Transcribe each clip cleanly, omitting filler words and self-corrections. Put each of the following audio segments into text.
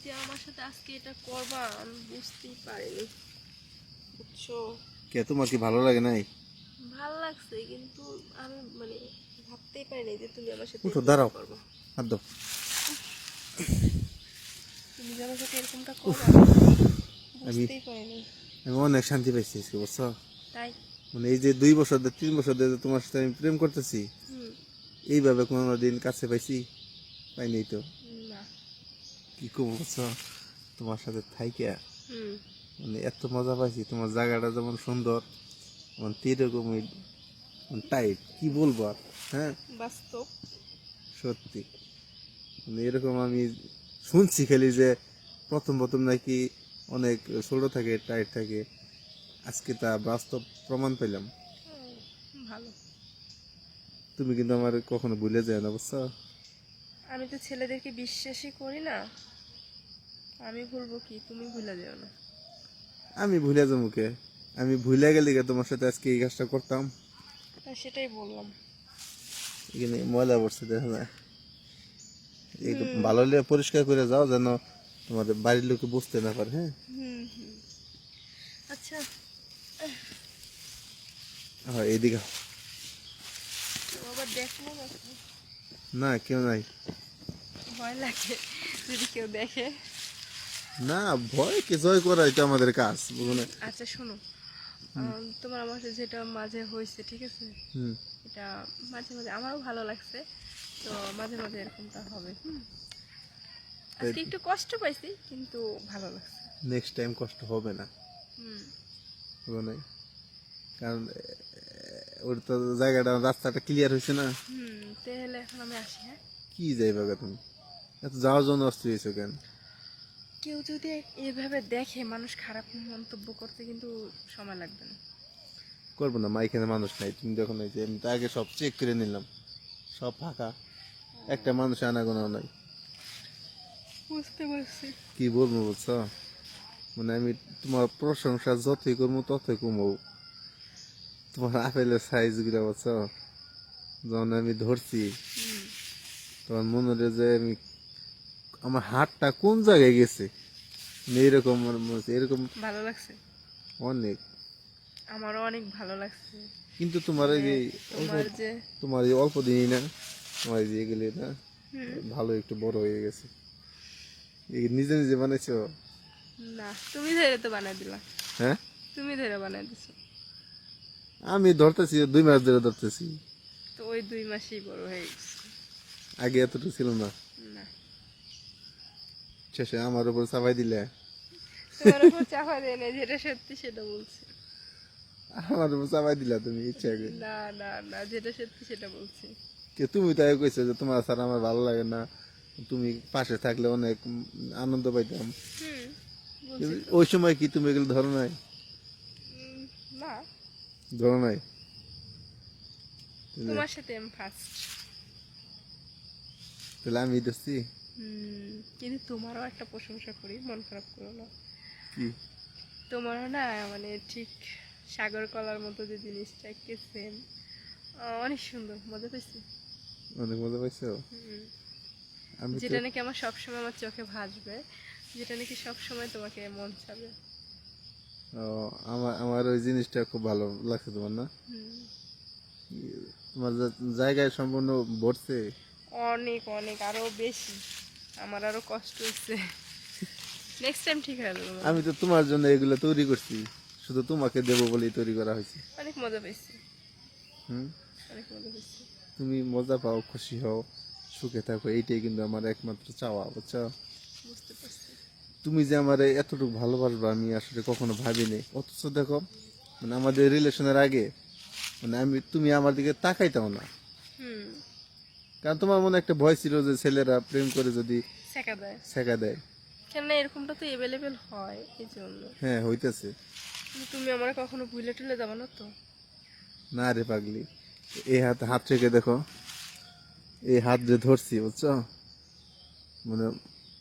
যে আমার সাথে আজকে এটা করবা আমি বুঝতেই পারিনি, বুঝছো? কে তোমার কি ভালো লাগে নাই? ভাল লাগছে কিন্তু আমি মানে ভাবতেই পারিনি যে তুমি আমার সাথে উঠো, এরকমটা দাঁড়াও, করবা। হাত দাও। তুমি যে আমার সাথে এরকমটা উফ, করবা আমি বুঝতেই পারিনি। আমি অনেক শান্তি পাইছি আজকে, বুঝছো? তাই? মানে এই যে 2 বছর ধরে 3 বছর ধরে যে তোমার সাথে আমি প্রেম করতেছি, হুম। এইভাবে কোনো দিন কাছে পাইছি? পাইনি তো। না। কি করবো বুঝছো, তোমার সাথে থাইকা হুম। মানে এত মজা পাইছি। তোমার জায়গাটা যেমন সুন্দর, মানে এরকমই টাইট, কি বলবো আর। হ্যাঁ, বাস্তব। সত্যি। মানে এরকম আমি শুনছি খালি যে প্রথম প্রথম নাকি অনেক ছোট থাকে, টাইট থাকে। আজকে তা বাস্তব প্রমাণ পেলাম। ভালো। তুমি কিন্তু আমার কখনো ভুলে যায় না, বুঝছো? আমি তো ছেলেদেরকে বিশ্বাসই করি না, আমি ভুলবো কি, তুমি ভুলে যেও না। আমি ভুলে যাবো কে? আমি ভুলে গেলে কে তোমার সাথে আজকে এই কাজটা করতাম? সেটাই বললাম। এখানে ময়লা পড়ছে, দেখা যায়। একটু হুম। ভালো করে পরিষ্কার করে যাও, যেন তোমাদের বাড়ির লোকে বুঝতে না পারে। হ্যাঁ, হুম হুম। আচ্ছা, হয় এইদিকে। তো আবার দেখলো নাকি? না, কেউ নাই। ভয় লাগে যদি কেউ দেখে। না, ভয় কে জয় করা এটা আমাদের কাজ, মানে। আচ্ছা শোনো, তোমার আমার সাথে যেটা মাঝে হয়েছে ঠিক আছে, হুম। এটা মাঝে মাঝে আমারও ভালো লাগছে, তো মাঝে মাঝে এরকমটা হবে। আজকে একটু কষ্ট পাইছি কিন্তু ভালো লাগছে। নেক্সট টাইম কষ্ট হবে না, হুম। হবে নাই। কারণ ওর তো জায়গাটা, রাস্তাটা ক্লিয়ার হয়েছে না। তাহলে এখন আমি আসি, হ্যাঁ? কি যাইবা গা তুমি? এত যাওয়ার জন্য অস্থির হয়েছো কেন? কেউ যদি এভাবে দেখে, মানুষ খারাপ মন্তব্য করতে কিন্তু সময় লাগবে না। করবো না, মা এখানে মানুষ নাই। তুমি যখন এই যে আমি তো আগে সব চেক করে নিলাম, সব ফাঁকা, একটা মানুষ আনাগোনাও নাই। বুঝতে পারছি। কি বলবো বুঝছো, মানে আমি তোমার প্রশংসা যতই করবো ততই কমবো। তোমার আপেলের সাইজ গুলা বুঝছো, যখন আমি ধরছি তখন মনে হলো যে আমি, আমার হাতটা কোন জায়গায় গেছে। মানে এরকম মনে হচ্ছে, এরকম ভালো লাগছে। অনেক। আমারও অনেক ভালো লাগছে কিন্তু তোমার এই যে যে অল্প, তোমার যে তোমার এই অল্প দিনই না, তোমার এই যে এগুলি না হুম, ভালো একটু বড় হয়ে গেছে। এই নিজে নিজে বানাইছো? না তুমি ধরে তো বানাই দিলা, হ্যাঁ, তুমি ধরে বানাই দিছো। আমি ধরতেছি 2 মাস ধরে ধরতেছি। তো ওই 2 মাসেই বড় হয়ে গেছে। আগে এতটুকু ছিল না। না, শেষে আমার উপর চাপাই দিলে। তোমার উপর চাপা দেয় না, যেটা সত্যি সেটা বলছি। আমার উপর চাপাই দিলা তুমি ইচ্ছা করে। না না না, যেটা সত্যি সেটা বলছি। কে তুমি তাই কইছো যে তোমার স্যার আমার ভালো লাগে না, তুমি পাশে থাকলে অনেক আনন্দ পাইতাম। হুম, বলছি কিন্তু তো। ওই সময় কি তুমি এগুলো ধরো নাই? উম, না, ধরো নাই? তোমার সাথে আমি ফার্স্ট। তাহলে আমি ধরছি কিন্তু তোমারও একটা প্রশংসা করি, মন খারাপ করো না। কি? তোমারও না মানে ঠিক সাগর কলার মতো যে জিনিসটা একটু সেম, অনেক সুন্দর, মজা পেয়েছি। অনেক মজা পাইছো? হুম, আমি তো, যেটা নাকি আমার সবসময় আমার চোখে ভাসবে, যেটা নাকি সবসময় তোমাকে মন চাবে। ও, আমার আমার ওই জিনিসটা খুব ভালো লাগছে তোমার, না? হুম, তোমার জায়গায় সম্পূর্ণ ভরছে। অনেক অনেক আরো বেশি, আমার আরো কষ্ট হচ্ছে। নেক্সট টাইম ঠিক হয়ে যাবে মনে আমি হয়। তো তোমার জন্য এগুলো তৈরি করছি, শুধু তোমাকে দেবো বলেই তৈরি করা হয়েছে। অনেক মজা পেয়েছি, হুম। অনেক মজা পেয়েছি। তুমি মজা পাও, খুশি হও, সুখে থাকো, এইটাই কিন্তু আমার একমাত্র চাওয়া, বুঝছো? বুঝতে পারছি। তুমি যে আমার এতটুকু ভালোবাসবা আমি আসলে কখনো ভাবিনি। অথচ দেখো, মানে আমাদের রিলেশনের আগে, মানে তুমি আমার দিকে তাকাইতাও না। হুম। কারণ তোমার মনে একটা ভয় ছিল যে ছেলেরা প্রেম করে যদি শেখা দেয়। ছেঁকা দেয়। কেননা এরকমটা তো অ্যাভেলেবেল হয় এই জন্য। হ্যাঁ, হইতেছে। কিন্তু তুমি আমার কখনো ভুলে টুলে যাবে না তো? না রে পাগলি, এই হাত হাত থেকে দেখো, এই হাত যে ধরছি বুঝছো, মানে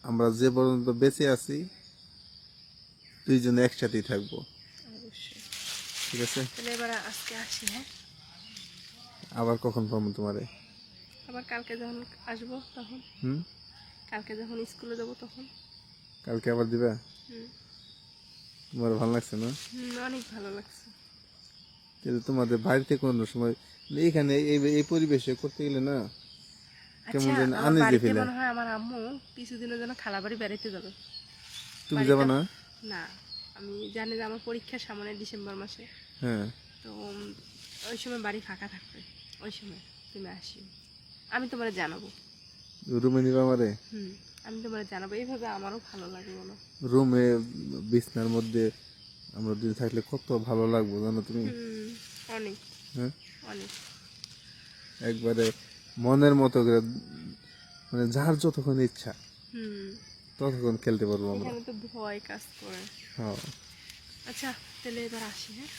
আমরা যে পর্যন্ত বেঁচে আছি দুইজনে একসাথেই থাকবো। অবশ্যই। ঠিক আছে? তাহলে এবার আজকে আসি, হ্যাঁ? আবার কখন পাবো তোমারে? আবার কালকে যখন আসবো তখন, হুম। কালকে যখন স্কুলে যাবো তখন। কালকে আবার দিবা? হুম। তোমার ভালো লাগছে না? অনেক ভালো লাগছে। কিন্তু তোমাদের বাড়িতে কোনো সময় এইখানে এই পরিবেশে করতে গেলে না কেমন আচ্ছা, যেন আমার আনইজি বাড়িতে ফিল হয়। মনে হয় আমার আম্মু কিছুদিনের জন্য খালা বাড়ি বেড়াইতে যাবে। তুমি যাবে না? না, আমি জানি যে আমার পরীক্ষার সামনে ডিসেম্বর মাসে, হ্যাঁ, তো ওই সময় বাড়ি ফাঁকা থাকবে। ওই সময় তুমি আসি, আমি তোমার জানাবো। রুমে নিবা আমারে? হুম, আমি তোমার জানাবো, এইভাবে আমারও ভালো লাগবে না? রুমে বিছনার মধ্যে আমরা দুই থাকলে কত ভালো লাগবে জানো তুমি? অনেক হ্যাঁ, অনেক। একবারে মনের মতো করে, মানে যার যতক্ষণ ইচ্ছা হুম, ততক্ষণ খেলতে পারবো আমরা। এখানে তো ভয় কাজ করে। হ্যাঁ, আচ্ছা, তাহলে এবার আসি। হ্যাঁ,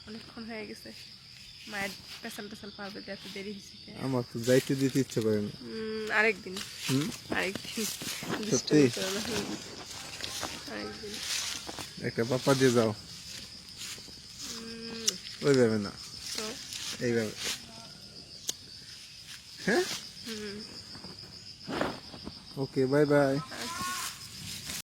অনেকক্ষণ হয়ে গেছে, মায়ের পেছাল টেছাল পারবে যে এত দেরি হয়েছে কেন? আমার তো যাইতে দিতে ইচ্ছে করে না। আরেকদিন, হুম, আরেকদিন সত্যি? দুষ্টামি করো না। আরেকদিন। একটা পাপা দিয়ে যাও, উম, ওইভাবে না, তো এইভাবে। হ্যাঁ, হুম, ওকে, বাই বাই।